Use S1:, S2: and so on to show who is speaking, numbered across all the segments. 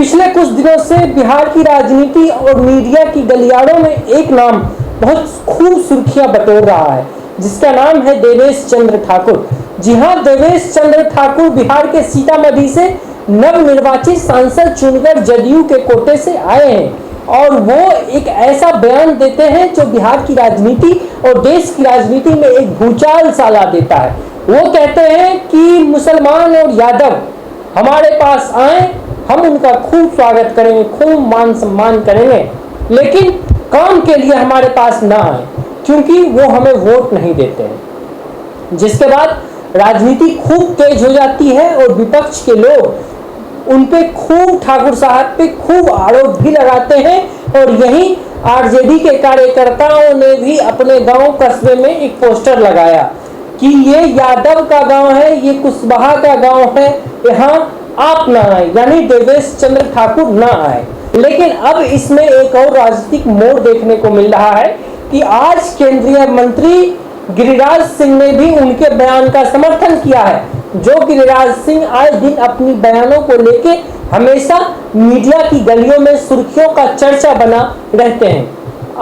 S1: पिछले कुछ दिनों से बिहार की राजनीति और मीडिया की गलियारों में एक नाम बहुत खूब सुर्खियां बटोर रहा है, जिसका नाम है देवेश चंद्र ठाकुर। जी हां, देवेश चंद्र ठाकुर बिहार के सीतामढ़ी से नवनिर्वाचित सांसद चुनकर जदयू के कोटे से आए हैं और वो एक ऐसा बयान देते हैं जो बिहार की राजनीति और देश की राजनीति में एक भूचाल सा ला देता है। वो कहते हैं कि मुसलमान और यादव हमारे पास आए, हम उनका खूब स्वागत करेंगे, खूब मान सम्मान करेंगे, लेकिन काम के लिए हमारे पास ना आए क्योंकि वो हमें वोट नहीं देते हैं। जिसके बाद राजनीति खूब तेज हो जाती है और विपक्ष के लोग उन पे खूब ठाकुर साहब पे खूब आरोप भी लगाते हैं और यही आरजेडी के कार्यकर्ताओं ने भी अपने गांव कस्बे में एक पोस्टर लगाया कि ये यादव का गांव है, ये कुशवाहा का गांव है, यहाँ आप ना आए, यानी देवेश चंद्र ठाकुर ना आए। लेकिन अब इसमें एक और राजनीतिक मोड़ देखने को मिल रहा है कि आज केंद्रीय मंत्री गिरिराज सिंह ने भी उनके बयान का समर्थन किया है। जो गिरिराज सिंह आए दिन अपनी बयानों को लेके हमेशा मीडिया की गलियों में सुर्खियों का चर्चा बना रहते हैं।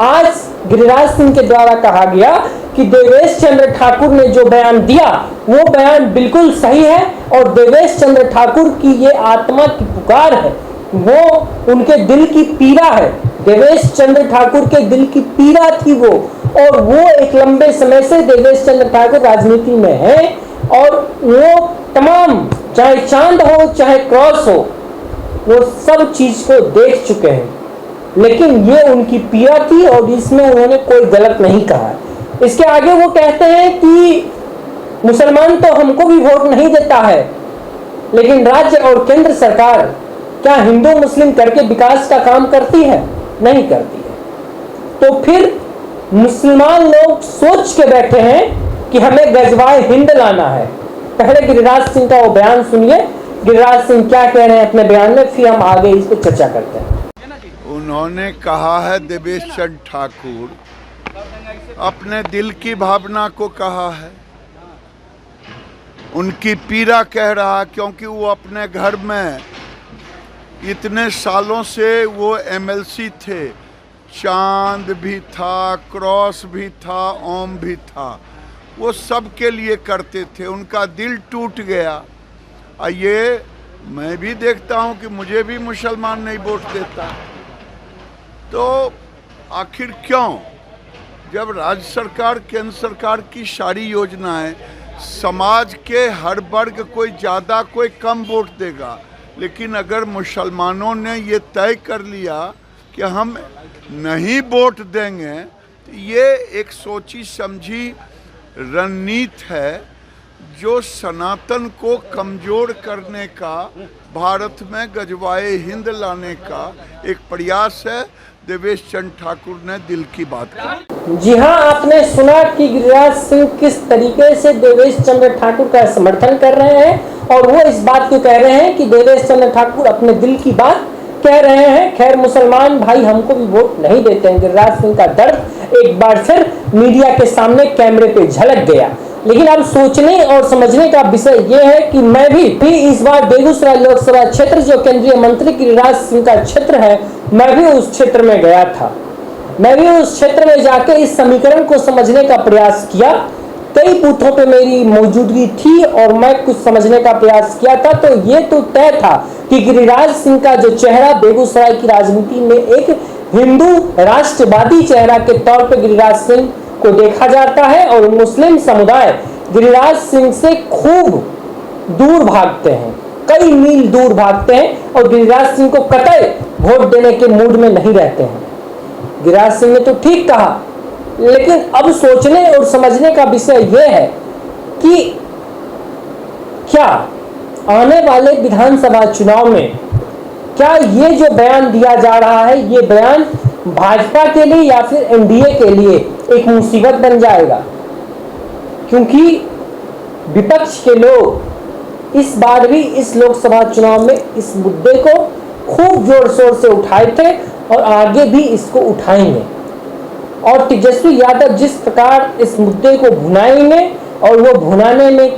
S1: आज गिरिराज सिंह के द्वारा कहा गया कि देवेश चंद्र ठाकुर ने जो बयान दिया वो बयान बिल्कुल सही है और देवेश चंद्र ठाकुर की ये आत्मा की पुकार है, वो उनके दिल की पीड़ा है। देवेश चंद्र ठाकुर के दिल की पीड़ा थी वो, और वो एक लंबे समय से देवेश चंद्र ठाकुर राजनीति में है और वो तमाम, चाहे चांद हो चाहे क्रॉस हो, वो सब चीज को देख चुके हैं। लेकिन ये उनकी पीड़ा थी और इसमें उन्होंने कोई गलत नहीं कहा है। इसके आगे वो कहते हैं कि मुसलमान तो हमको भी वोट नहीं देता है, लेकिन राज्य और केंद्र सरकार क्या हिंदू मुस्लिम करके विकास का काम करती है? नहीं करती है। तो फिर मुसलमान लोग सोच के बैठे हैं कि हमें गजवाए हिंद लाना है। पहले गिरिराज सिंह का वो बयान सुनिए, गिरिराज सिंह क्या कह रहे हैं अपने बयान में, फिर हम आगे इस पर चर्चा करते हैं।
S2: उन्होंने कहा है, देवेश चंद्र ठाकुर अपने दिल की भावना को कहा है, उनकी पीड़ा कह रहा, क्योंकि वो अपने घर में इतने सालों से वो एमएलसी थे, चांद भी था, क्रॉस भी था, ओम भी था, वो सब के लिए करते थे, उनका दिल टूट गया। ये मैं भी देखता हूँ कि मुझे भी मुसलमान नहीं वोट देता, तो आखिर क्यों? जब राज्य सरकार केंद्र सरकार की सारी योजनाएं समाज के हर वर्ग कोई ज़्यादा कोई कम वोट देगा, लेकिन अगर मुसलमानों ने ये तय कर लिया कि हम नहीं वोट देंगे, तो ये एक सोची समझी रणनीति है जो सनातन को कमज़ोर करने का, भारत में गजवाए हिंद लाने का एक प्रयास है। देवेश चंद्र ठाकुर ने दिल की बात की।
S1: जी हाँ, आपने सुना कि गिरिराज सिंह किस तरीके से देवेश चंद्र ठाकुर का समर्थन कर रहे हैं और वो इस बात को कह रहे हैं कि देवेश चंद्र ठाकुर अपने दिल की बात कह रहे हैं। खैर, मुसलमान भाई हमको भी वोट नहीं देते हैं। गिरिराज सिंह का दर्द एक बार फिर मीडिया के सामने कैमरे पे झलक गया। लेकिन अब सोचने और समझने का विषय यह है कि मैं भी इस बार बेगूसराय लोकसभा क्षेत्र, जो केंद्रीय मंत्री गिरिराज सिंह का क्षेत्र है, मैं भी उस क्षेत्र में गया था। मैं भी उस क्षेत्र में जाकर इस समीकरण को समझने का प्रयास किया। कई बूथों पे मेरी मौजूदगी थी और मैं कुछ समझने का प्रयास किया था। तो ये तो तय था कि गिरिराज सिंह का जो चेहरा बेगूसराय की राजनीति में एक हिंदू राष्ट्रवादी चेहरा के तौर पर गिरिराज सिंह को देखा जाता है और मुस्लिम समुदाय गिरिराज सिंह से खूब दूर भागते हैं, कई मील दूर भागते हैं और गिरिराज सिंह को कतई वोट देने के मूड में नहीं रहते हैं। गिरिराज सिंह ने तो ठीक कहा, लेकिन अब सोचने और समझने का विषय यह है कि क्या आने वाले विधानसभा चुनाव में क्या ये जो बयान दिया जा रहा है, ये बयान भाजपा के लिए या फिर एनडीए के लिए एक मुसीबत बन जाएगा? क्योंकि विपक्ष के लोग इस बार भी इस लोकसभा चुनाव में इस मुद्दे को खूब जोर शोर से उठाए थे और आगे भी इसको उठाएंगे। और तेजस्वी यादव जिस प्रकार इस मुद्दे को भुनाएंगे और वो भुनाने में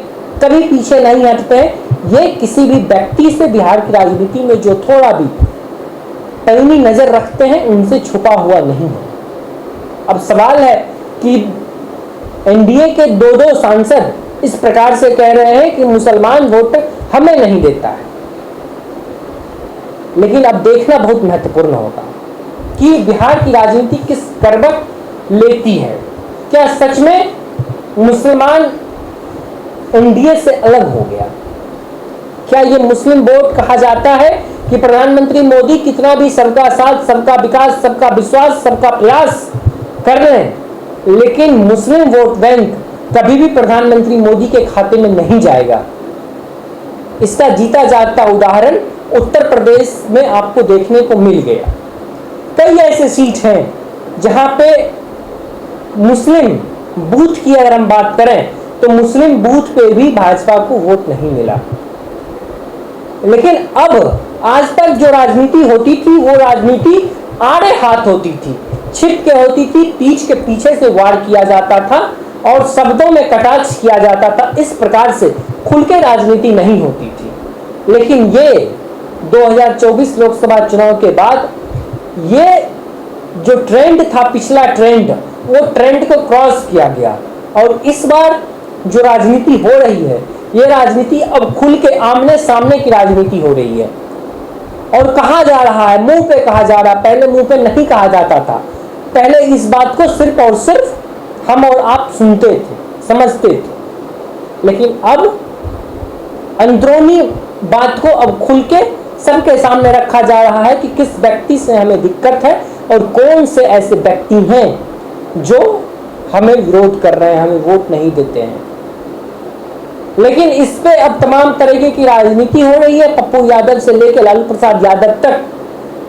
S1: कभी पीछे नहीं हटते हैं, ये किसी भी व्यक्ति से बिहार की राजनीति में जो थोड़ा भी पैनी नजर रखते हैं, उनसे छुपा हुआ नहीं है। अब सवाल है कि एनडीए के दो सांसद इस प्रकार से कह रहे हैं कि मुसलमान वोट हमें नहीं देता है, लेकिन अब देखना बहुत महत्वपूर्ण होगा कि बिहार की राजनीति किस करवट लेती है। क्या सच में मुसलमान एनडीए से अलग हो गया? क्या ये मुस्लिम वोट कहा जाता है कि प्रधानमंत्री मोदी कितना भी सबका साथ, सबका विकास, सबका विश्वास, सबका प्रयास कर रहे हैं, लेकिन मुस्लिम वोट बैंक कभी भी प्रधानमंत्री मोदी के खाते में नहीं जाएगा। इसका जीता जागता उदाहरण उत्तर प्रदेश में आपको देखने को मिल गया। कई ऐसे सीट हैं जहां पे मुस्लिम बूथ की अगर हम बात करें तो मुस्लिम बूथ पे भी भाजपा को वोट नहीं मिला। लेकिन अब आज तक जो राजनीति होती थी वो राजनीति आड़े हाथ होती थी, छिप के होती थी, पीठ के पीछे से वार किया जाता था और शब्दों में कटाक्ष किया जाता था। इस प्रकार से खुल के राजनीति नहीं होती थी। लेकिन ये 2024 लोकसभा चुनाव के बाद ये जो ट्रेंड था, पिछला ट्रेंड, वो ट्रेंड को क्रॉस किया गया और इस बार जो राजनीति हो रही है ये राजनीति अब खुल के आमने सामने की राजनीति हो रही है। और कहा जा रहा है, मुंह पे कहा जा रहा है, पहले मुंह पे नहीं कहा जाता था। पहले इस बात को सिर्फ और सिर्फ हम और आप सुनते थे, समझते थे, लेकिन अब अंदरूनी बात को अब खुल के सबके सामने रखा जा रहा है कि किस व्यक्ति से हमें दिक्कत है और कौन से ऐसे व्यक्ति हैं जो हमें विरोध कर रहे हैं, हमें वोट नहीं देते हैं। लेकिन इस पे अब तमाम तरीके की राजनीति हो रही है। पप्पू यादव से लेकर लालू प्रसाद यादव तक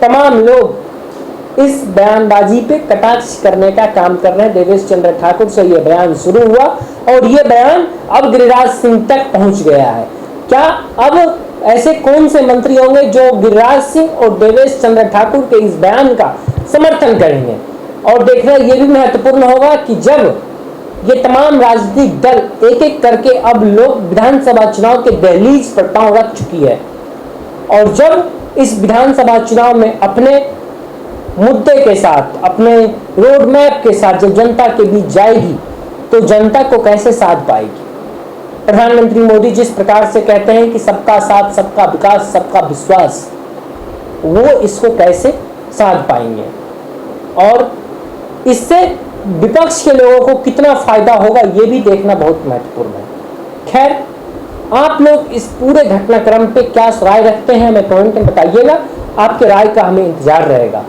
S1: तमाम लोग इस बयानबाजी पे कटाक्ष करने का काम कर रहे हैं। देवेश चंद्र ठाकुर से ये बयान शुरू हुआ और ये बयान अब गिरिराज सिंह तक पहुंच गया है। क्या अब ऐसे कौन से मंत्री होंगे जो गिरिराज सिंह और देवेश चंद्र ठाकुर के इस बयान का समर्थन करेंगे? और देखना ये भी महत्वपूर्ण होगा कि जब ये तमाम राजनीतिक दल एक एक करके अब लोग विधानसभा चुनाव के दहलीज पर पांव रख चुकी है और जब इस विधानसभा चुनाव में अपने मुद्दे के साथ, अपने रोड मैप के साथ जब जनता के बीच जाएगी तो जनता को कैसे साथ पाएगी? प्रधानमंत्री मोदी जिस प्रकार से कहते हैं कि सबका साथ, सबका विकास, सबका विश्वास, वो इसको कैसे साध पाएंगे और इससे विपक्ष के लोगों को कितना फायदा होगा ये भी देखना बहुत महत्वपूर्ण है। खैर, आप लोग इस पूरे घटनाक्रम पे क्या राय रखते हैं हमें कमेंट में बताइएगा। आपके राय का हमें इंतजार रहेगा।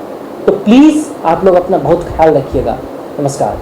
S1: तो प्लीज आप लोग अपना बहुत ख्याल रखिएगा। नमस्कार।